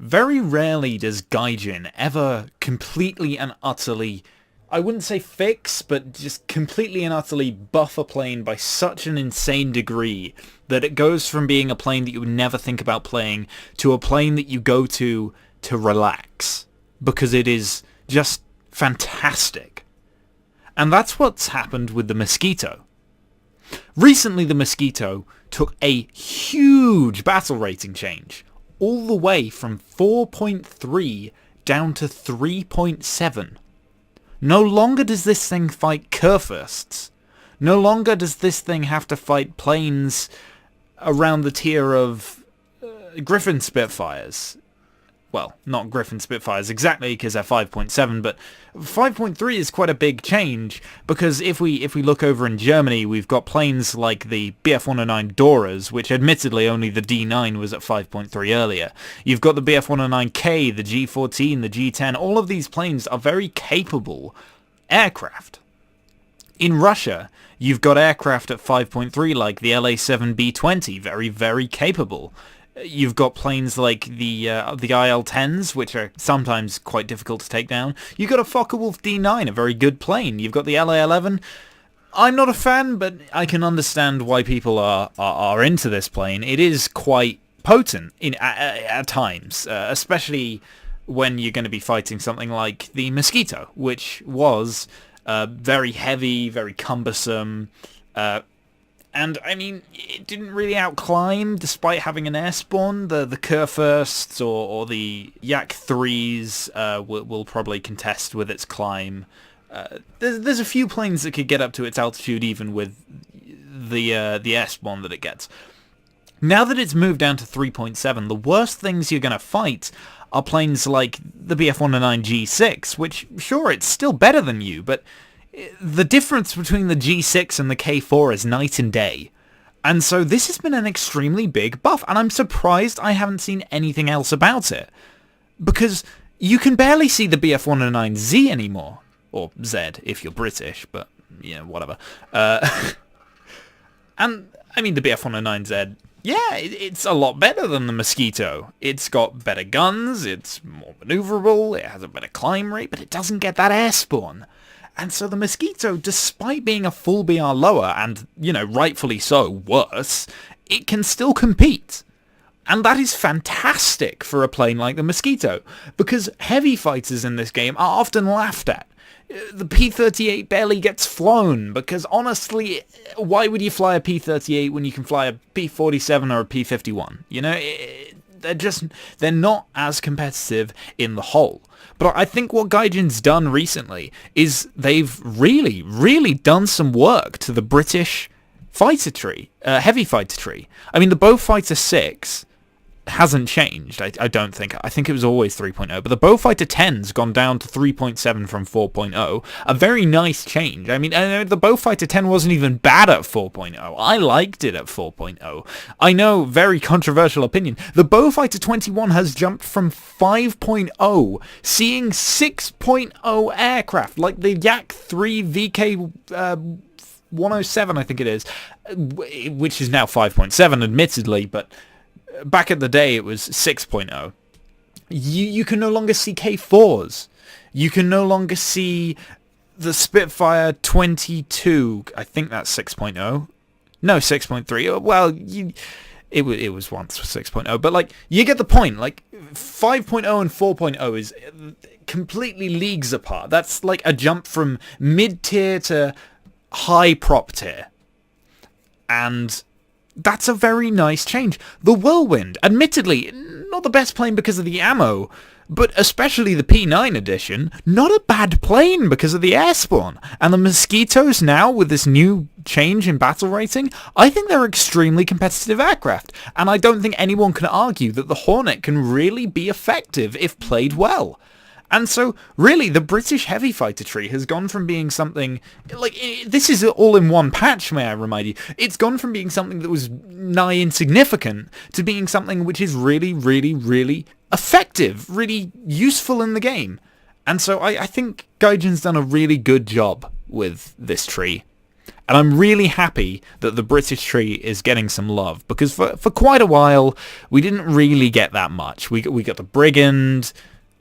Very rarely does Gaijin ever completely and utterly, I wouldn't say fix, but just completely and utterly buff a plane by such an insane degree that it goes from being a plane that you would never think about playing to a plane that you go to relax, because it is just fantastic. And that's what's happened with the Mosquito. Recently the Mosquito took a huge battle rating change, all the way from 4.3 down to 3.7. No longer does this thing fight Kurfürsts. No longer does this thing have to fight planes around the tier of Griffin Spitfires. Well, not Griffin Spitfires exactly, because they're 5.7, but 5.3 is quite a big change, because if we look over in Germany, we've got planes like the Bf-109 Doras, which admittedly only the D9 was at 5.3 earlier. You've got the Bf-109K, the G14, the G10. All of these planes are very capable aircraft. In Russia, you've got aircraft at 5.3 like the La-7B-20, very, very capable. You've got planes like the IL-10s, which are sometimes quite difficult to take down. You've got a Focke-Wulf D9, a very good plane. You've got the La-11. I'm not a fan, but I can understand why people are into this plane. It is quite potent at times, especially when you're going to be fighting something like the Mosquito, which was very heavy, very cumbersome, and, I mean, it didn't really outclimb, despite having an air spawn. The Kurfürsts or the Yak 3s will probably contest with its climb. There's a few planes that could get up to its altitude even with the air spawn that it gets. Now that it's moved down to 3.7, the worst things you're going to fight are planes like the Bf-109 G6, which, sure, it's still better than you, but the difference between the G6 and the K4 is night and day. And so this has been an extremely big buff, and I'm surprised I haven't seen anything else about it. Because you can barely see the Bf-109Z anymore. Or Z, if you're British, but, yeah, whatever. And, I mean, the Bf-109Z, yeah, it's a lot better than the Mosquito. It's got better guns, it's more maneuverable, it has a better climb rate, but it doesn't get that air spawn. And so the Mosquito, despite being a full BR lower, and, you know, rightfully so, worse, it can still compete. And that is fantastic for a plane like the Mosquito, because heavy fighters in this game are often laughed at. The P-38 barely gets flown, because honestly, why would you fly a P-38 when you can fly a P-47 or a P-51? You know, they're not as competitive in the whole. But I think what Gaijin's done recently is they've really, really done some work to the British fighter tree, heavy fighter tree. I mean, the Beaufighter 6 hasn't changed, I don't think. I think it was always 3.0, but the Beaufighter 10's gone down to 3.7 from 4.0. A very nice change. I mean, the Beaufighter 10 wasn't even bad at 4.0. I liked it at 4.0. I know, very controversial opinion. The Beaufighter 21 has jumped from 5.0, seeing 6.0 aircraft, like the Yak 3 VK 107, I think it is, which is now 5.7, admittedly, but back at the day, it was 6.0. You can no longer see K4s. You can no longer see the Spitfire 22. I think that's 6.0. No, 6.3. Well, it was once 6.0. But, like, you get the point. Like, 5.0 and 4.0 is completely leagues apart. That's like a jump from mid-tier to high prop tier. And that's a very nice change. The Whirlwind, admittedly, not the best plane because of the ammo, but especially the P9 edition, not a bad plane because of the air spawn. And the Mosquitoes now, with this new change in battle rating, I think they're extremely competitive aircraft. And I don't think anyone can argue that the Hornet can really be effective if played well. And so, really, the British heavy fighter tree has gone from being something, like, this is all in one patch, may I remind you. It's gone from being something that was nigh insignificant to being something which is really, really, really effective, really useful in the game. And so I think Gaijin's done a really good job with this tree. And I'm really happy that the British tree is getting some love, because for quite a while we didn't really get that much. We got the Brigand,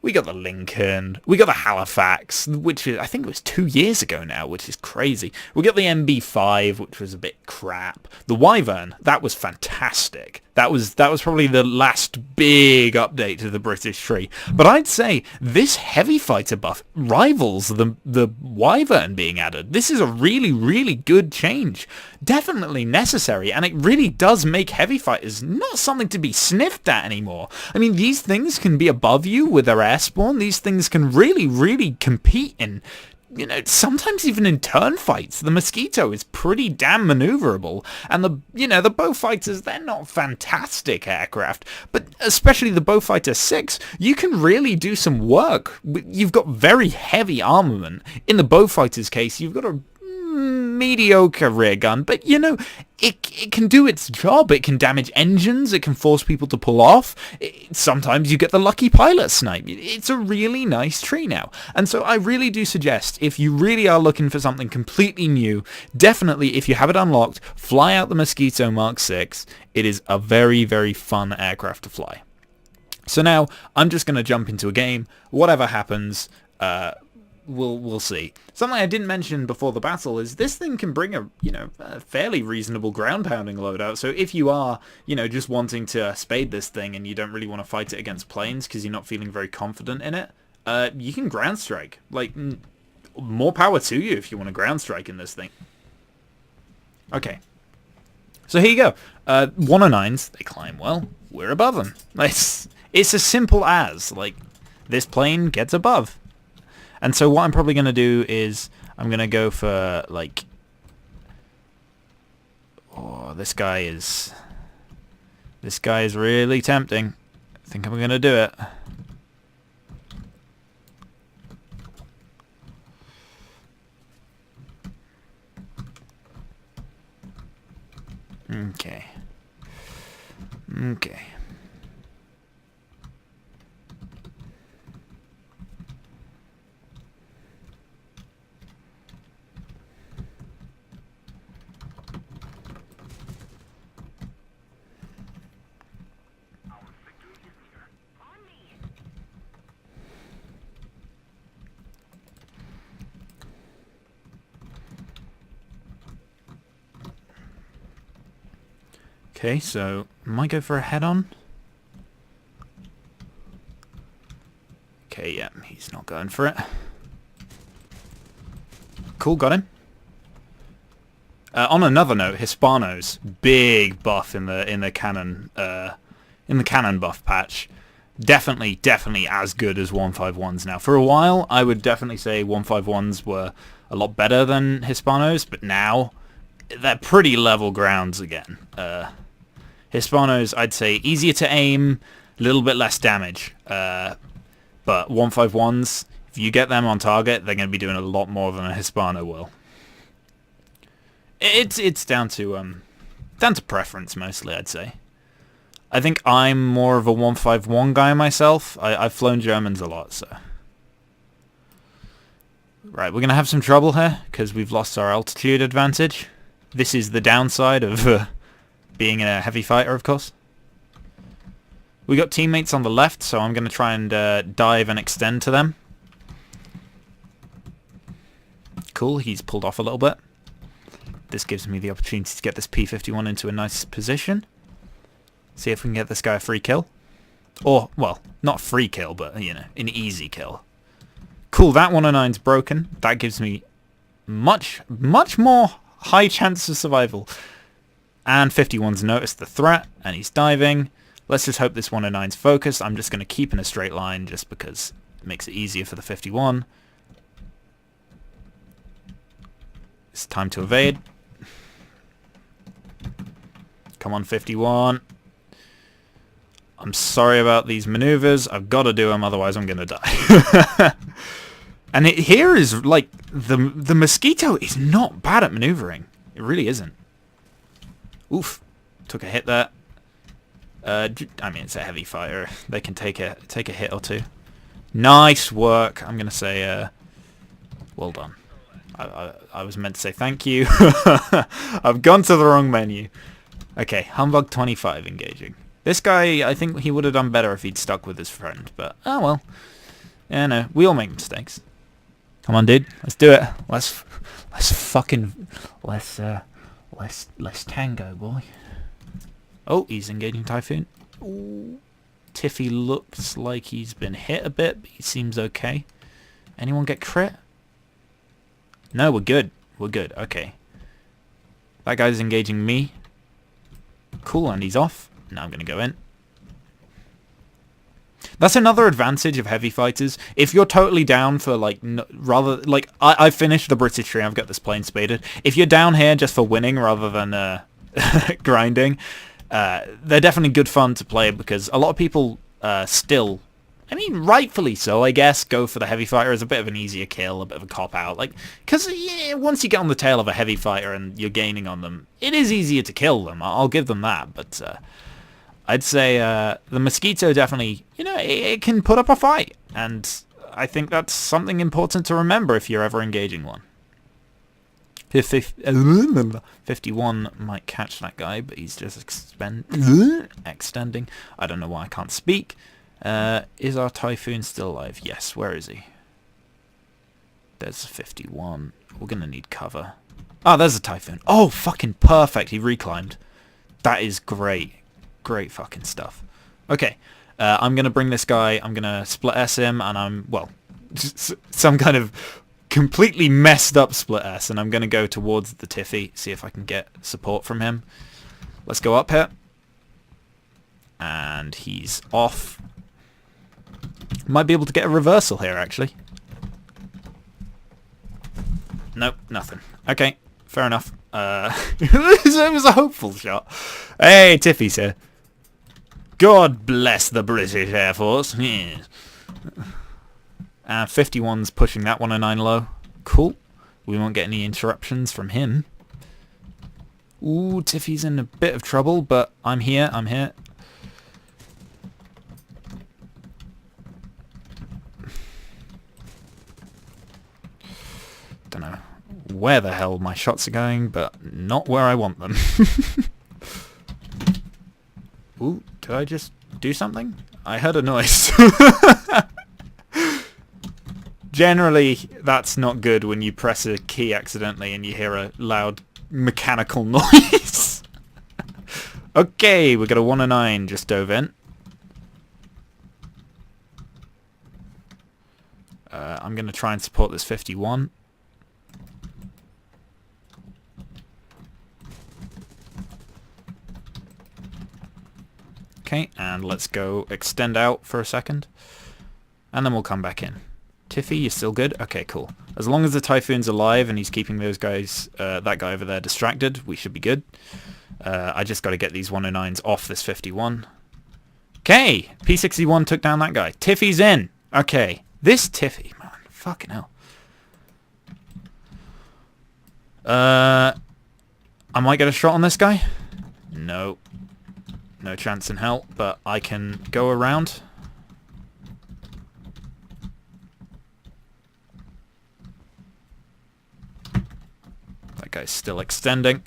we got the Lincoln, we got the Halifax, which is, I think it was 2 years ago now, which is crazy. We got the MB5, which was a bit crap. The Wyvern, that was fantastic. That was probably the last big update to the British tree. But I'd say this heavy fighter buff rivals the Wyvern being added. This is a really, really good change. Definitely necessary, and it really does make heavy fighters not something to be sniffed at anymore. I mean, these things can be above you with their air spawn. These things can really, really compete in, you know, sometimes even in turn fights. The Mosquito is pretty damn maneuverable, and the Beaufighters, they're not fantastic aircraft, but especially the Beaufighter 6, you can really do some work. You've got very heavy armament. In the Beaufighter's case, you've got a mediocre rear gun, but you know, it can do its job. It can damage engines, it can force people to pull off. Sometimes you get the lucky pilot snipe. It's a really nice tree now, and so I really do suggest, if you really are looking for something completely new, definitely, if you have it unlocked, fly out the Mosquito Mark 6. It is a very, very fun aircraft to fly. So now I'm just going to jump into a game. Whatever happens, we'll see. Something I didn't mention before the battle is this thing can bring a fairly reasonable ground pounding loadout. So if you are just wanting to spade this thing and you don't really want to fight it against planes because you're not feeling very confident in it, you can ground strike. Like, more power to you if you want to ground strike in this thing. Okay, so here you go. 109s, they climb well. We're above them. It's as simple as, like, this plane gets above. And so what I'm probably going to do is I'm going to go for, like, oh, this guy is really tempting. I think I'm going to do it. Okay. Okay. Okay, so might go for a head-on. Okay, yeah, he's not going for it. Cool, got him. On another note, Hispanos, big buff in the cannon buff patch. Definitely as good as 151s now. For a while, I would definitely say 151s were a lot better than Hispanos, but now they're pretty level grounds again. Hispanos, I'd say easier to aim, a little bit less damage. But 151s, if you get them on target, they're going to be doing a lot more than a Hispano will. It's down to preference mostly, I'd say. I think I'm more of a 151 guy myself. I've flown Germans a lot, so. Right, we're going to have some trouble here because we've lost our altitude advantage. This is the downside of being a heavy fighter, of course. We got teammates on the left, so I'm going to try and dive and extend to them. Cool, he's pulled off a little bit. This gives me the opportunity to get this P-51 into a nice position. See if we can get this guy a free kill. Or, well, not a free kill, but, you know, an easy kill. Cool, that 109's broken. That gives me much more high chance of survival. And 51's noticed the threat, and he's diving. Let's just hope this 109's focused. I'm just going to keep in a straight line just because it makes it easier for the 51. It's time to evade. Come on, 51. I'm sorry about these maneuvers. I've got to do them, otherwise I'm going to die. And here is, like, the Mosquito is not bad at maneuvering. It really isn't. Oof. Took a hit there. I mean, it's a heavy fighter. They can take a hit or two. Nice work. I'm going to say, well done. I was meant to say thank you. I've gone to the wrong menu. Okay, Humbug 25 engaging. This guy, I think he would have done better if he'd stuck with his friend, but oh well. Yeah, no, we all make mistakes. Come on, dude, let's do it. Let's tango, boy. Oh, he's engaging Typhoon. Ooh. Tiffy looks like he's been hit a bit, but he seems okay. Anyone get crit? No, we're good. We're good. Okay. That guy's engaging me. Cool, and he's off. Now I'm going to go in. That's another advantage of heavy fighters. If you're totally down for, like, rather... Like, I finished the British tree. I've got this plane spaded. If you're down here just for winning rather than grinding, they're definitely good fun to play because a lot of people still... I mean, rightfully so, I guess, go for the heavy fighter as a bit of an easier kill, a bit of a cop-out. Like, because yeah, once you get on the tail of a heavy fighter and you're gaining on them, it is easier to kill them. I'll give them that, but I'd say the Mosquito definitely, you know, it can put up a fight. And I think that's something important to remember if you're ever engaging one. 51 might catch that guy, but he's just extending. I don't know why I can't speak. Is our Typhoon still alive? Yes. Where is he? There's 51. We're going to need cover. Oh, there's a Typhoon. Oh, fucking perfect. He reclimbed. That is great. Great fucking stuff. Okay. I'm going to bring this guy. I'm going to split S him, and I'm, well, some kind of completely messed up split S, and I'm going to go towards the Tiffy, see if I can get support from him. Let's go up here. And he's off. Might be able to get a reversal here, actually. Nope, nothing. Okay, fair enough. It was a hopeful shot. Hey, Tiffy's here. God bless the British Air Force. Yes. 51's pushing that 109 low. Cool. We won't get any interruptions from him. Ooh, Tiffy's in a bit of trouble, but I'm here, I'm here. Don't know where the hell my shots are going, but not where I want them. Ooh, did I just do something? I heard a noise. Generally, that's not good when you press a key accidentally and you hear a loud mechanical noise. Okay, we got a 109 just dove in. I'm going to try and support this 51. Okay, and let's go extend out for a second. And then we'll come back in. Tiffy, you're still good? Okay, cool. As long as the Typhoon's alive and he's keeping those guys, that guy over there distracted, we should be good. I just got to get these 109s off this 51. Okay, P61 took down that guy. Tiffy's in. Okay, this Tiffy, man, fucking hell. I might get a shot on this guy. No. No chance in hell, but I can go around. That guy's still extending.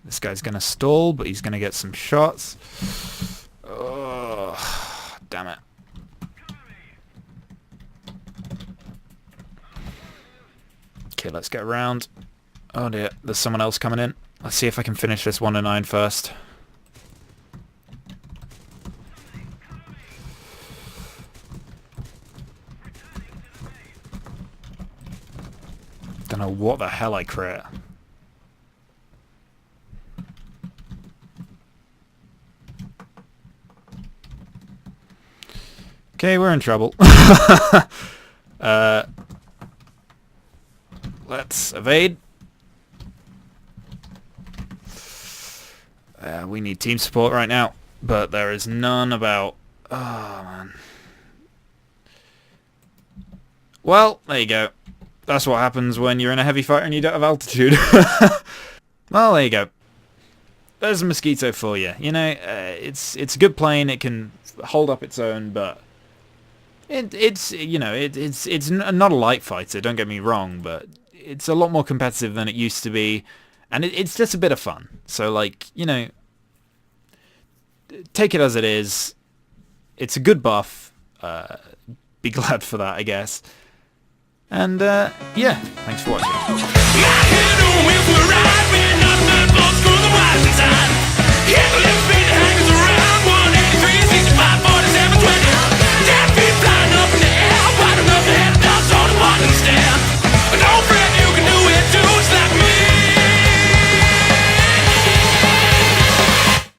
This guy's going to stall, but he's going to get some shots. Oh, damn it. Okay, let's get around. Oh dear, there's someone else coming in. Let's see if I can finish this 109 first. Don't know what the hell I create. Okay, we're in trouble. Let's evade. We need team support right now, but there is none about. Oh, man. Well, there you go. That's what happens when you're in a heavy fighter and you don't have altitude. Well, there you go. There's a Mosquito for you. You know, it's a good plane. It can hold up its own, but Not a light fighter, don't get me wrong, but it's a lot more competitive than it used to be, and it's just a bit of fun. So, like, take it as it is. It's a good buff. Be glad for that, I guess. And, yeah, thanks for watching.